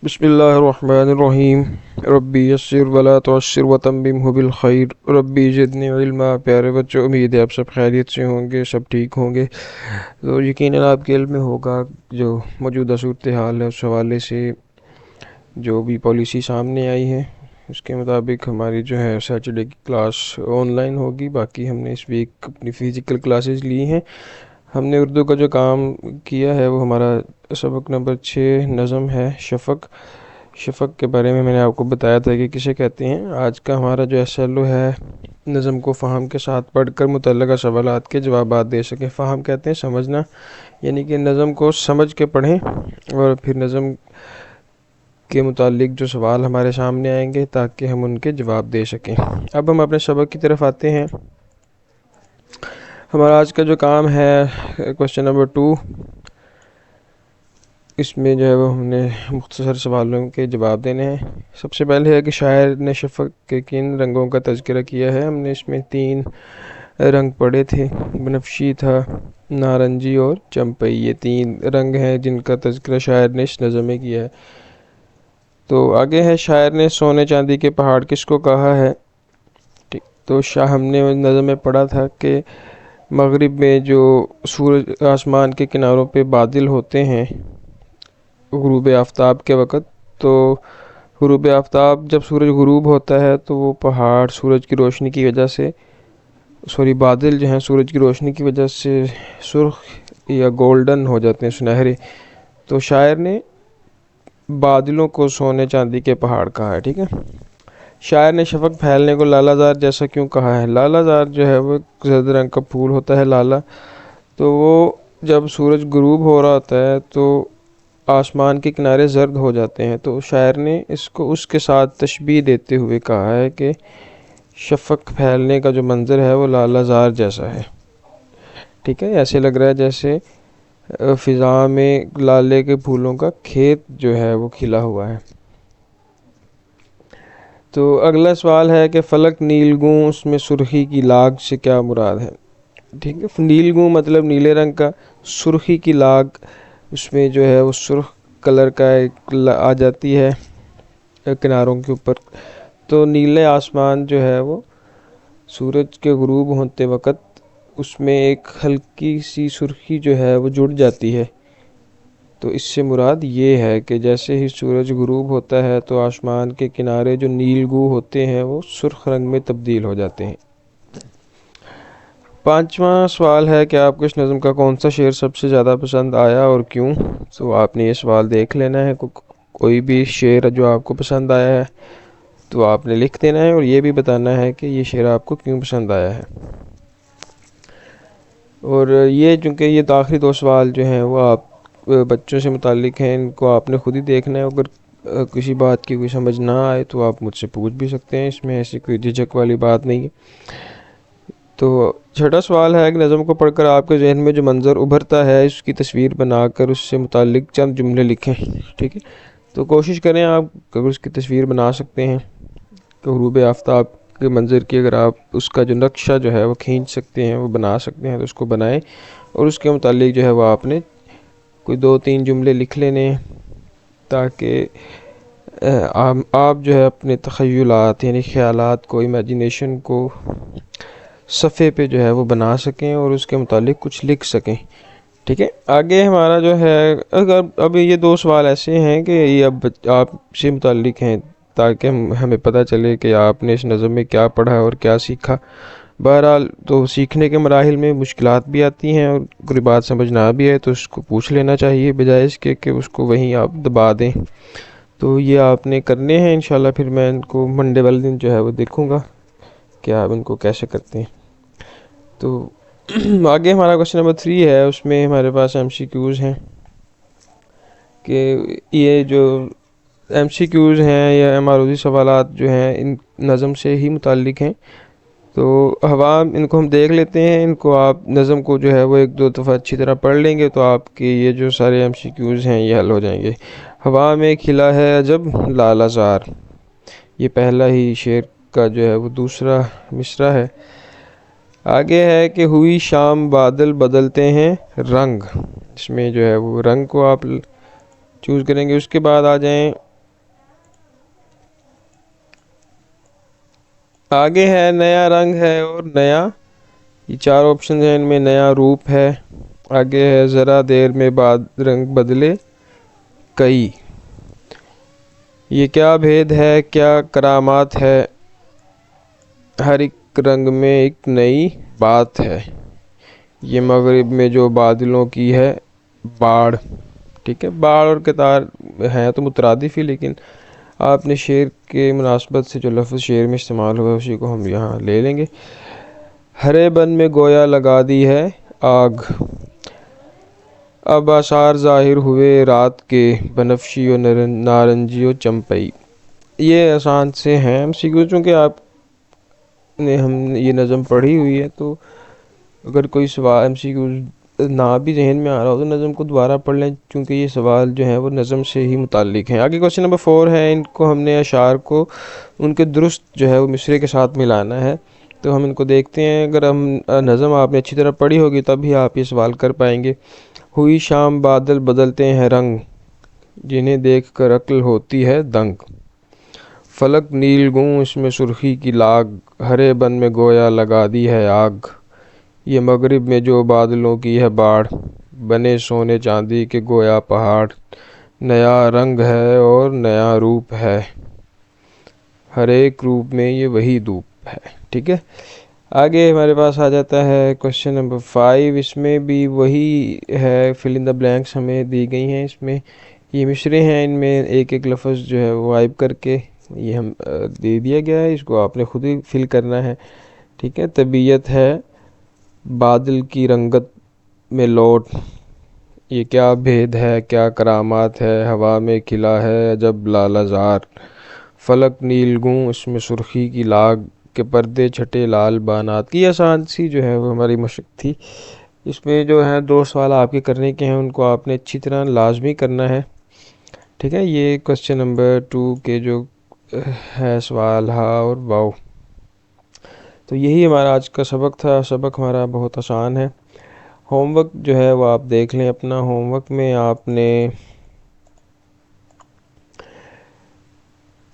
بسم اللہ الرحمن الرحیم۔ ربی یسر ولا تعسر وتممہ بالخیر، ربی زدنی علما۔ پیارے بچوں، امید ہے آپ سب خیریت سے ہوں گے، سب ٹھیک ہوں گے۔ تو یقیناً آپ کے علم میں ہوگا جو موجودہ صورتحال ہے اس حوالے سے جو بھی پالیسی سامنے آئی ہے اس کے مطابق ہماری جو ہے سیٹرڈے کی کلاس آن لائن ہوگی۔ باقی ہم نے اس ویک اپنی فزیکل کلاسز لی ہیں۔ ہم نے اردو کا جو کام کیا ہے وہ ہمارا سبق نمبر 6 نظم ہے شفق کے بارے میں نے آپ کو بتایا تھا کہ کسے کہتے ہیں۔ آج کا ہمارا جو SLO ہے نظم کو فہم کے ساتھ پڑھ کر متعلقہ سوالات کے جوابات دے سکیں۔ فہم کہتے ہیں سمجھنا، یعنی کہ نظم کو سمجھ کے پڑھیں اور پھر نظم کے متعلق جو سوال ہمارے سامنے آئیں گے تاکہ ہم ان کے جواب دے سکیں۔ اب ہم اپنے سبق کی طرف آتے ہیں۔ ہمارا آج کا جو کام ہے کوشچن نمبر 2، اس میں جو ہے وہ ہم نے مختصر سوالوں کے جواب دینے ہیں۔ سب سے پہلے ہے کہ شاعر نے شفق کے کن رنگوں کا تذکرہ کیا ہے۔ ہم نے اس میں 3 رنگ پڑھے تھے، بنفشی تھا، نارنجی اور چمپئی۔ یہ 3 رنگ ہیں جن کا تذکرہ شاعر نے اس نظم میں کیا ہے۔ تو آگے ہے شاعر نے سونے چاندی کے پہاڑ کس کو کہا ہے۔ تو ہم نے نظم میں پڑھا تھا کہ مغرب میں جو سورج آسمان کے کناروں پہ بادل ہوتے ہیں غروب آفتاب کے وقت، تو غروب آفتاب جب سورج غروب ہوتا ہے تو وہ پہاڑ سورج کی روشنی کی وجہ سے بادل جو ہیں سورج کی روشنی کی وجہ سے سرخ یا گولڈن ہو جاتے ہیں، سنہرے۔ تو شاعر نے بادلوں کو سونے چاندی کے پہاڑ کہا ہے، ٹھیک ہے۔ شاعر نے شفق پھیلنے کو لالا زار جیسا کیوں کہا ہے۔ لالا زار جو ہے وہ زرد رنگ کا پھول ہوتا ہے، لالا، تو وہ جب سورج غروب ہو رہا ہوتا ہے تو آسمان کے کنارے زرد ہو جاتے ہیں، تو شاعر نے اس کو اس کے ساتھ تشبیہ دیتے ہوئے کہا ہے کہ شفق پھیلنے کا جو منظر ہے وہ لالا زار جیسا ہے، ٹھیک ہے۔ ایسے لگ رہا ہے جیسے فضا میں لالے کے پھولوں کا کھیت جو ہے وہ کھلا ہوا ہے۔ تو اگلا سوال ہے کہ فلک نیلگوں اس میں سرخی کی لاگ سے کیا مراد ہے، ٹھیک ہے۔ نیلگوں مطلب نیلے رنگ کا، سرخی کی لاگ اس میں جو ہے وہ سرخ کلر کا ایک آ جاتی ہے کناروں کے اوپر۔ تو نیلے آسمان جو ہے وہ سورج کے غروب ہوتے وقت اس میں ایک ہلکی سی سرخی جو ہے وہ جڑ جاتی ہے۔ تو اس سے مراد یہ ہے کہ جیسے ہی سورج غروب ہوتا ہے تو آسمان کے کنارے جو نیلگوں ہوتے ہیں وہ سرخ رنگ میں تبدیل ہو جاتے ہیں۔ 5واں سوال ہے کہ آپ کو اس نظم کا کون سا شعر سب سے زیادہ پسند آیا اور کیوں۔ تو آپ نے یہ سوال دیکھ لینا ہے، کوئی بھی شعر جو آپ کو پسند آیا ہے تو آپ نے لکھ دینا ہے اور یہ بھی بتانا ہے کہ یہ شعر آپ کو کیوں پسند آیا ہے۔ اور یہ چونکہ یہ آخری 2 سوال جو ہیں وہ آپ بچوں سے متعلق ہیں، ان کو آپ نے خود ہی دیکھنا ہے۔ اگر کسی بات کی کوئی سمجھ نہ آئے تو آپ مجھ سے پوچھ بھی سکتے ہیں، اس میں ایسی کوئی جھجک والی بات نہیں ہے۔ تو 6واں سوال ہے کہ نظم کو پڑھ کر آپ کے ذہن میں جو منظر ابھرتا ہے اس کی تصویر بنا کر اس سے متعلق چند جملے لکھیں، ٹھیک ہے۔ تو کوشش کریں آپ اگر اس کی تصویر بنا سکتے ہیں کہ غروب آفتاب کے منظر کی، اگر آپ اس کا جو نقشہ جو ہے وہ کھینچ سکتے ہیں، وہ بنا سکتے ہیں تو اس کو بنائیں اور اس کے متعلق جو ہے وہ آپ نے کوئی 2-3 جملے لکھ لینے ہیں تاکہ آپ جو ہے اپنے تخیلات یعنی خیالات کو، امیجینیشن کو صفحے پہ جو ہے وہ بنا سکیں اور اس کے متعلق کچھ لکھ سکیں، ٹھیک ہے۔ آگے ہمارا جو ہے اب یہ 2 سوال ایسے ہیں کہ یہ اب آپ سے متعلق ہیں تاکہ ہمیں پتہ چلے کہ آپ نے اس نظم میں کیا پڑھا اور کیا سیکھا۔ بہرحال تو سیکھنے کے مراحل میں مشکلات بھی آتی ہیں اور کوئی بات سمجھ نہ بھی ہے تو اس کو پوچھ لینا چاہیے بجائے اس کے کہ اس کو وہیں آپ دبا دیں۔ تو یہ آپ نے کرنے ہیں انشاءاللہ، پھر میں ان کو منڈے والے دن جو ہے وہ دیکھوں گا کہ آپ ان کو کیسے کرتے ہیں۔ تو آگے ہمارا کوشچن نمبر 3 ہے، اس میں ہمارے پاس MCQs ہیں کہ یہ جو MCQs ہیں یا عروضی سوالات جو ہیں ان نظم سے ہی متعلق ہیں۔ تو ان کو ہم دیکھ لیتے ہیں، ان کو آپ نظم کو جو ہے وہ 1-2 دفعہ اچھی طرح پڑھ لیں گے تو آپ کے یہ جو سارے MCQs ہیں یہ حل ہو جائیں گے۔ ہوا میں کھلا ہے عجب لالا زار، یہ پہلا ہی شعر کا جو ہے وہ دوسرا مصرع ہے۔ آگے ہے کہ ہوئی شام بادل بدلتے ہیں رنگ، اس میں جو ہے وہ رنگ کو آپ چوز کریں گے۔ اس کے بعد آ جائیں آگے ہے نیا رنگ ہے اور نیا، یہ چار آپشن ہیں، ان میں نیا روپ ہے۔ آگے ہے ذرا دیر میں بعد رنگ بدلے کئی، یہ کیا بھید ہے، کیا کرامات ہے، ہر ایک رنگ میں ایک نئی بات ہے، یہ مغرب میں جو بادلوں کی ہے باڑ۔ ٹھیک ہے، باڑ اور قطار ہیں تو مترادف ہی، لیکن آپ نے شعر کے مناسبت سے جو لفظ شعر میں استعمال ہوا ہے اسی کو ہم یہاں لے لیں گے۔ ہرے بن میں گویا لگا دی ہے آگ، اب آثار ظاہر ہوئے رات کے، بنفشی و نارنجی و چمپئی۔ یہ آسان سے ہیں MCQ، چونکہ آپ نے ہم یہ نظم پڑھی ہوئی ہے، تو اگر کوئی سوال MCQ نہ بھی ذہن میں آ رہا ہو تو نظم کو دوبارہ پڑھ لیں، چونکہ یہ سوال جو ہیں وہ نظم سے ہی متعلق ہیں۔ آگے کوشچن نمبر 4 ہے، ان کو ہم نے اشعار کو ان کے درست جو ہے وہ مصرعے کے ساتھ ملانا ہے، تو ہم ان کو دیکھتے ہیں۔ اگر ہم نظم آپ نے اچھی طرح پڑھی ہوگی تب ہی آپ یہ سوال کر پائیں گے۔ ہوئی شام بادل بدلتے ہیں رنگ، جنہیں دیکھ کر عقل ہوتی ہے دنگ، فلک نیل گوں اس میں سرخی کی لاگ، ہرے بن میں گویا لگا دی ہے آگ، یہ مغرب میں جو بادلوں کی ہے باڑ، بنے سونے چاندی کے گویا پہاڑ، نیا رنگ ہے اور نیا روپ ہے، ہر ایک روپ میں یہ وہی دھوپ ہے۔ ٹھیک ہے، آگے ہمارے پاس آ جاتا ہے کوشچن نمبر 5، اس میں بھی وہی ہے، فل ان دا بلینکس ہمیں دی گئی ہیں، اس میں یہ مصرعے ہیں، ان میں ایک ایک لفظ جو ہے وہ غائب کر کے یہ ہم دے دیا گیا ہے، اس کو آپ نے خود ہی فل کرنا ہے۔ ٹھیک ہے، طبیعت ہے بادل کی رنگت میں لوٹ، یہ کیا بھید ہے، کیا کرامات ہے، ہوا میں کھلا ہے جب لالہ زار، فلک نیل گوں اس میں سرخی کی لاگ، کے پردے چھٹے لال بانات۔ کی آسان سی جو ہے وہ ہماری مشق تھی، اس میں جو ہے 2 سوال آپ کے کرنے کے ہیں، ان کو آپ نے اچھی طرح لازمی کرنا ہے۔ ٹھیک ہے، یہ کوشچن نمبر 2 کے جو ہے سوال ہاں اور واؤ۔ تو یہی ہمارا آج کا سبق تھا، سبق ہمارا بہت آسان ہے۔ ہوم ورک جو ہے وہ آپ دیکھ لیں اپنا، ہوم ورک میں آپ نے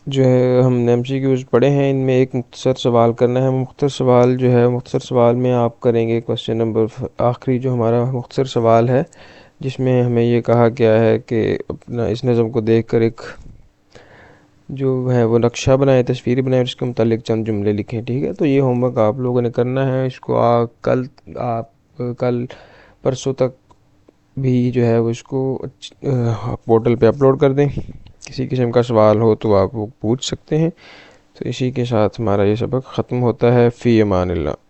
جو ہے ہم نے MCQs پڑھے ہیں، ان میں ایک مختصر سوال کرنا ہے، مختصر سوال جو ہے مختصر سوال میں آپ کریں گے کوشچن نمبر آخری جو ہمارا مختصر سوال ہے، جس میں ہمیں یہ کہا گیا ہے کہ اپنا اس نظم کو دیکھ کر ایک جو ہے وہ نقشہ بنائیں، تصویر بنائیں، اس کے متعلق چند جملے لکھیں۔ ٹھیک ہے، تو یہ ہوم ورک آپ لوگوں نے کرنا ہے، اس کو کل پرسوں تک بھی جو ہے وہ اس کو پورٹل پہ اپلوڈ کر دیں۔ کسی قسم کا سوال ہو تو آپ وہ پوچھ سکتے ہیں۔ تو اسی کے ساتھ ہمارا یہ سبق ختم ہوتا ہے۔ فی امان اللہ۔